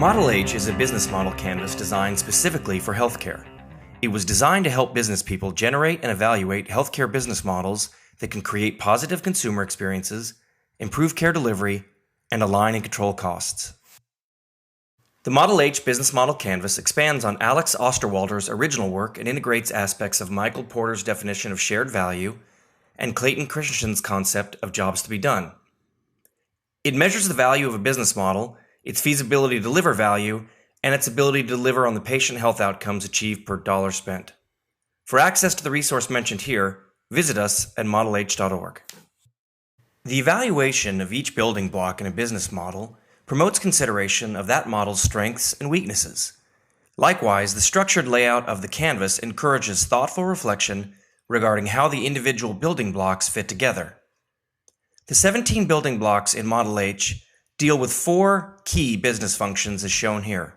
Model H is a business model canvas designed specifically for healthcare. It was designed to help business people generate and evaluate healthcare business models that can create positive consumer experiences, improve care delivery, and align and control costs. The Model H business model canvas expands on Alex Osterwalder's original work and integrates aspects of Michael Porter's definition of shared value and Clayton Christensen's concept of jobs to be done. It measures the value of a business model, its feasibility to deliver value, and its ability to deliver on the patient health outcomes achieved per dollar spent. For access to the resource mentioned here, visit us at modelh.org. The evaluation of each building block in a business model promotes consideration of that model's strengths and weaknesses. Likewise, the structured layout of the canvas encourages thoughtful reflection regarding how the individual building blocks fit together. The 17 building blocks in Model H deal with 4 key business functions as shown here.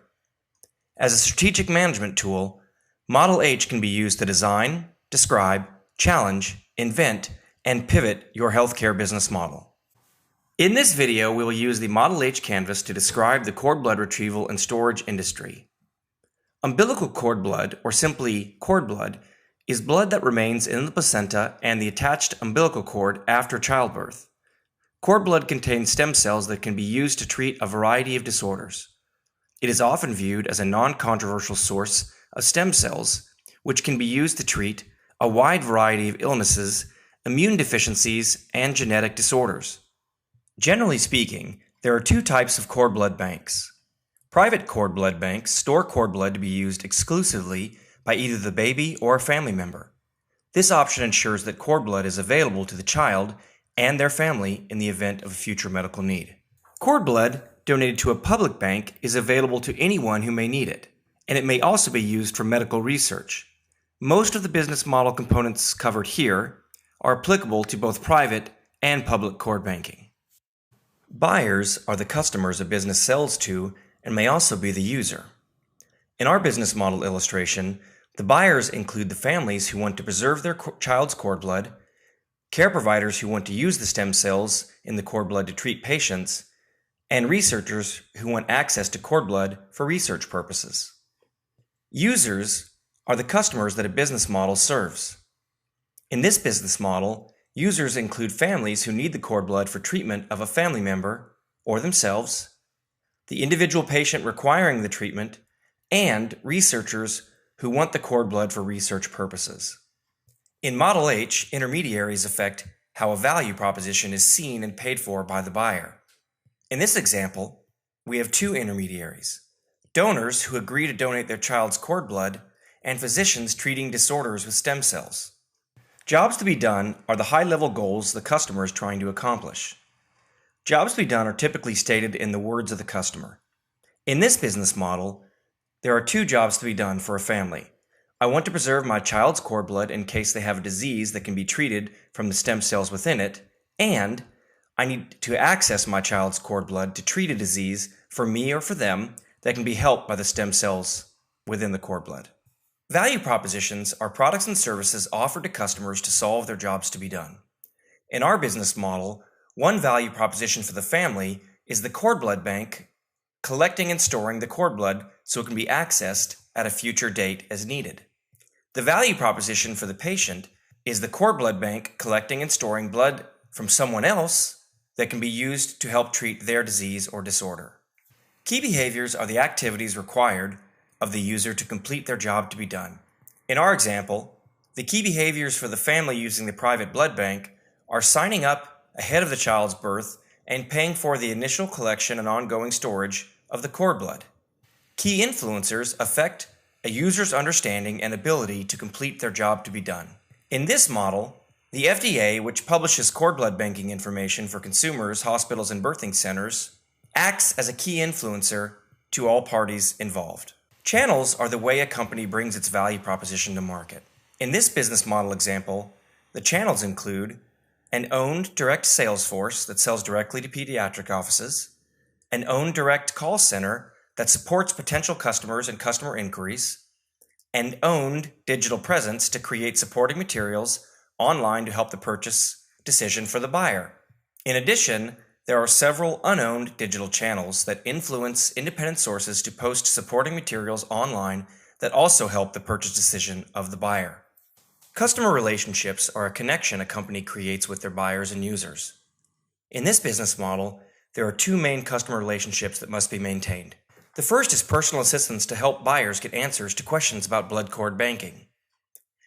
As a strategic management tool, Model H can be used to design, describe, challenge, invent, and pivot your healthcare business model. In this video, we will use the Model H canvas to describe the cord blood retrieval and storage industry. Umbilical cord blood, or simply cord blood, is blood that remains in the placenta and the attached umbilical cord after childbirth. Cord blood contains stem cells that can be used to treat a variety of disorders. It is often viewed as a non-controversial source of stem cells, which can be used to treat a wide variety of illnesses, immune deficiencies, and genetic disorders. Generally speaking, there are 2 types of cord blood banks. Private cord blood banks store cord blood to be used exclusively by either the baby or a family member. This option ensures that cord blood is available to the child and their family in the event of a future medical need. Cord blood donated to a public bank is available to anyone who may need it, and it may also be used for medical research. Most of the business model components covered here are applicable to both private and public cord banking. Buyers are the customers a business sells to and may also be the user. In our business model illustration, the buyers include the families who want to preserve their child's cord blood, care providers who want to use the stem cells in the cord blood to treat patients, and researchers who want access to cord blood for research purposes. Users are the customers that a business model serves. In this business model, users include families who need the cord blood for treatment of a family member or themselves, the individual patient requiring the treatment, and researchers who want the cord blood for research purposes. In Model H, intermediaries affect how a value proposition is seen and paid for by the buyer. In this example, we have 2 intermediaries: donors who agree to donate their child's cord blood and physicians treating disorders with stem cells. Jobs to be done are the high-level goals the customer is trying to accomplish. Jobs to be done are typically stated in the words of the customer. In this business model, there are 2 jobs to be done for a family. I want to preserve my child's cord blood in case they have a disease that can be treated from the stem cells within it, and I need to access my child's cord blood to treat a disease for me or for them that can be helped by the stem cells within the cord blood. Value propositions are products and services offered to customers to solve their jobs to be done. In our business model, one value proposition for the family is the cord blood bank collecting and storing the cord blood so it can be accessed at a future date as needed. The value proposition for the patient is the cord blood bank collecting and storing blood from someone else that can be used to help treat their disease or disorder. Key behaviors are the activities required of the user to complete their job to be done. In our example, the key behaviors for the family using the private blood bank are signing up ahead of the child's birth and paying for the initial collection and ongoing storage of the cord blood. Key influencers affect a user's understanding and ability to complete their job to be done. In this model, the FDA, which publishes cord blood banking information for consumers, hospitals, and birthing centers, acts as a key influencer to all parties involved. Channels are the way a company brings its value proposition to market. In this business model example, the channels include an owned direct sales force that sells directly to pediatric offices, an owned direct call center that supports potential customers and customer inquiries, and owned digital presence to create supporting materials online to help the purchase decision for the buyer. In addition, There are several unowned digital channels that influence independent sources to post supporting materials online that also help the purchase decision of the buyer. Customer relationships are a connection a company creates with their buyers and users. In this business model, there are two main customer relationships that must be maintained. The first is personal assistance to help buyers get answers to questions about blood cord banking.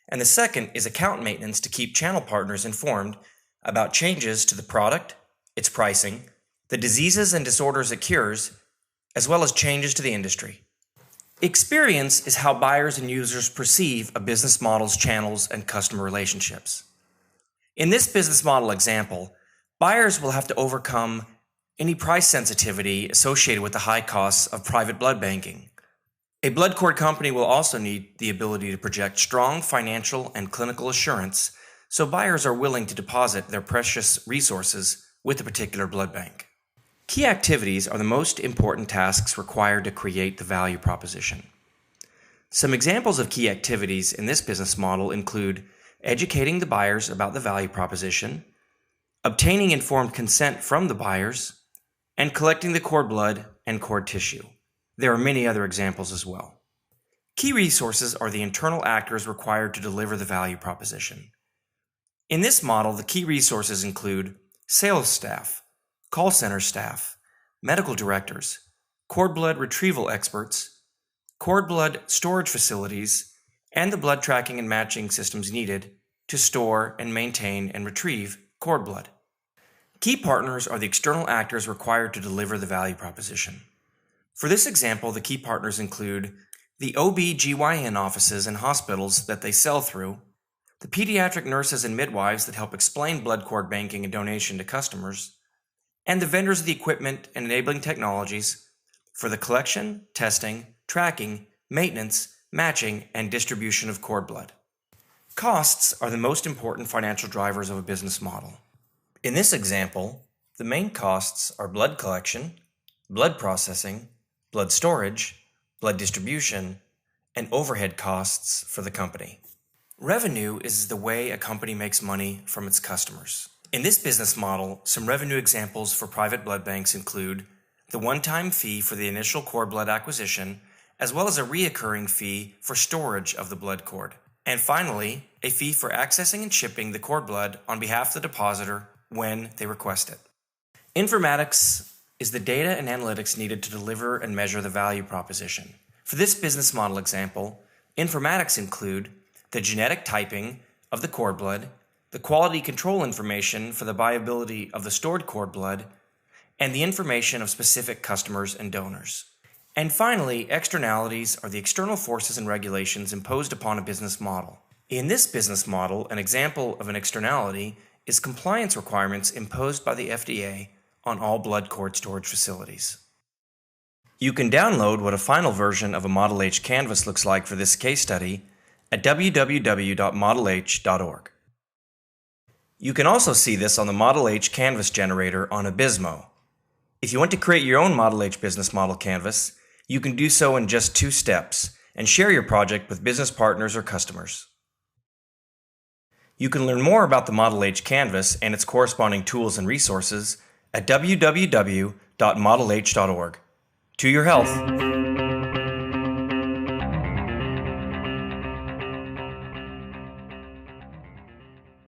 And the second is account maintenance to keep channel partners informed about changes to the product, its pricing, the diseases and disorders it cures, as well as changes to the industry. Experience is how buyers and users perceive a business model's channels and customer relationships. In this business model example, buyers will have to overcome any price sensitivity associated with the high costs of private blood banking. A blood cord company will also need the ability to project strong financial and clinical assurance, so buyers are willing to deposit their precious resources with a particular blood bank. Key activities are the most important tasks required to create the value proposition. Some examples of key activities in this business model include educating the buyers about the value proposition, obtaining informed consent from the buyers, and collecting the cord blood and cord tissue. There are many other examples as well. Key resources are the internal actors required to deliver the value proposition. In this model, the key resources include sales staff, call center staff, medical directors, cord blood retrieval experts, cord blood storage facilities, and the blood tracking and matching systems needed to store and maintain and retrieve cord blood. Key partners are the external actors required to deliver the value proposition. For this example, the key partners include the OB/GYN offices and hospitals that they sell through, the pediatric nurses and midwives that help explain blood cord banking and donation to customers, and the vendors of the equipment and enabling technologies for the collection, testing, tracking, maintenance, matching, and distribution of cord blood. Costs are the most important financial drivers of a business model. In this example, the main costs are blood collection, blood processing, blood storage, blood distribution, and overhead costs for the company. Revenue is the way a company makes money from its customers. In this business model, some revenue examples for private blood banks include the one-time fee for the initial cord blood acquisition, as well as a reoccurring fee for storage of the blood cord. And finally, a fee for accessing and shipping the cord blood on behalf of the depositor when they request it. Informatics is the data and analytics needed to deliver and measure the value proposition. For this business model example, informatics include the genetic typing of the cord blood, the quality control information for the viability of the stored cord blood, and the information of specific customers and donors. And finally, externalities are the external forces and regulations imposed upon a business model. In this business model, an example of an externality is compliance requirements imposed by the FDA on all blood cord storage facilities. You can download what a final version of a Model H canvas looks like for this case study at www.modelh.org. You can also see this on the Model H canvas generator on Abismo. If you want to create your own Model H business model canvas, you can do so in just 2 steps and share your project with business partners or customers. You can learn more about the Model H canvas and its corresponding tools and resources at www.modelh.org. To your health.